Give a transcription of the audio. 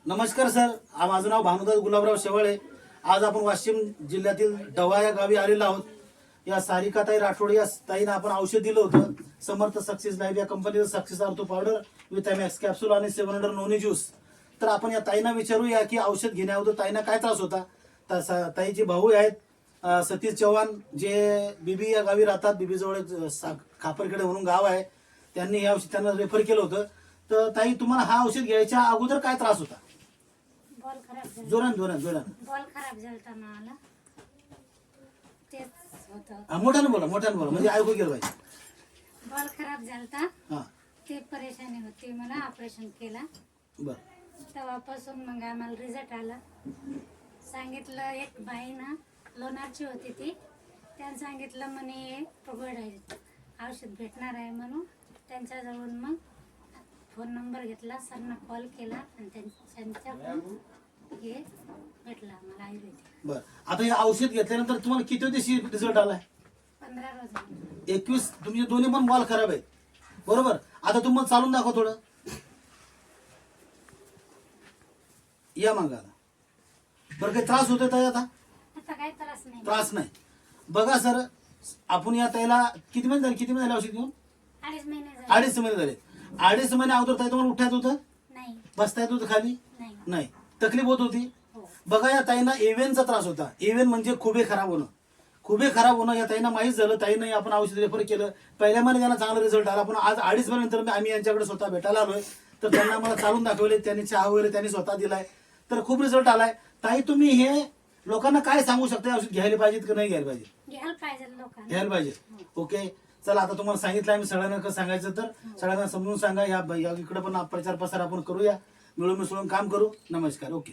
नमस्कार सर, माझं नाव भानुदास गुलाबराव शेवाळे। आज आपण वाशिम जिल्ह्यातील डवा या गावी आलेलो आहोत। या सारिकाताई राठोड या ताईंना आपण औषध दिलं होतं, समर्थ सक्सेस लाईफ या कंपनीचं success ortho powder with max capsule आणि 700 नोनी ज्यूस। तर आपण या ताईंना विचारूया की औषध घेण्याअगोदर ताईंना काय त्रास होता। तर ताईचे भाऊ आहेत सतीश चव्हाण, जे बीबी या गावी राहतात। बीबी जवळ खापरखेडे म्हणून गाव आहे। त्यांनी हे औषध त्यांना रेफर केलं होतं। तर ताई, तुम्हाला हा औषध घ्यायच्या अगोदर काय त्रास होता? बॉल खराब झाला, जोरान बॉल खराब झालता मला, तेच होतं। मोठ्यानं बोला म्हणजे ऐकू गेलं पाहिजे। बॉल खराब झालता, हा, ते परेशानी होती, मला ऑपरेशन केला। बर, तेव्हापासून मग आम्हाला रिझल्ट आला। सांगितलं एक बाई ना, लोणारची होती ती, त्यानं सांगितलं म्हणे प्रगड औषध भेटणार आहे म्हणून। त्यांच्याजवळून मग फोन नंबर घेतला, सरना कॉल केला आणि त्यांच्याकडून हे भेटला मला आयुर्वेदिक। बर। आता हे औषध घेतल्यानंतर तुम्हाला किती दिवशी रिझल्ट आलाय? 15 रोज। 21। तुमचे दोन्ही पण बॉल खराब आहेत, बरोबर? आता तुम्हाला चालून दाखव थोडं, या मागा। बरं, काही त्रास होतोय ताई? आता काही त्रास नाही, त्रास नाही। बघा सर, आपण या ताईला किती महिने झाले औषध घेऊन? 2.5 महिने झाले। 2.5 महिने झाले। 2.5 महिने अगोदर ताई तुम्हाला उठायचं होतं? नाही, बसता येत होतं खाली? नाही, नाही, तकलीफ होत होती? हो। बघा, या ताईंना एव्हेनचा त्रास होता। एव्हेन म्हणजे खुबे खराब होणं। खुबे खराब होणं या ताईंना माहीत झालं। ताईंना आपण औषध रेफर केलं, पहिल्या महिन्यात त्यांना चांगला रिझल्ट आला। पण आज 2.5 महिन्यानंतर आम्ही यांच्याकडे स्वतः भेटायला आलोय। तर त्यांना मला चालून दाखवले, त्यांनी चहा वगैरे त्यांनी स्वतः दिलाय, तर खूप रिझल्ट आलाय। ताई, तुम्ही हे लोकांना काय सांगू शकता? औषध घ्यायला पाहिजेत की नाही घ्यायला पाहिजे? घ्यायला पाहिजे लोकांना, घ्यायला पाहिजे। ओके, चला, आता तुम्हाला सांगितलं आम्ही सगळ्यांना कसं सांगायचं, तर सगळ्यांना समजून सांगा। या इकडे पण प्रचार प्रसार आपण करूया, मिळून मिसळून काम करू। नमस्कार। ओके।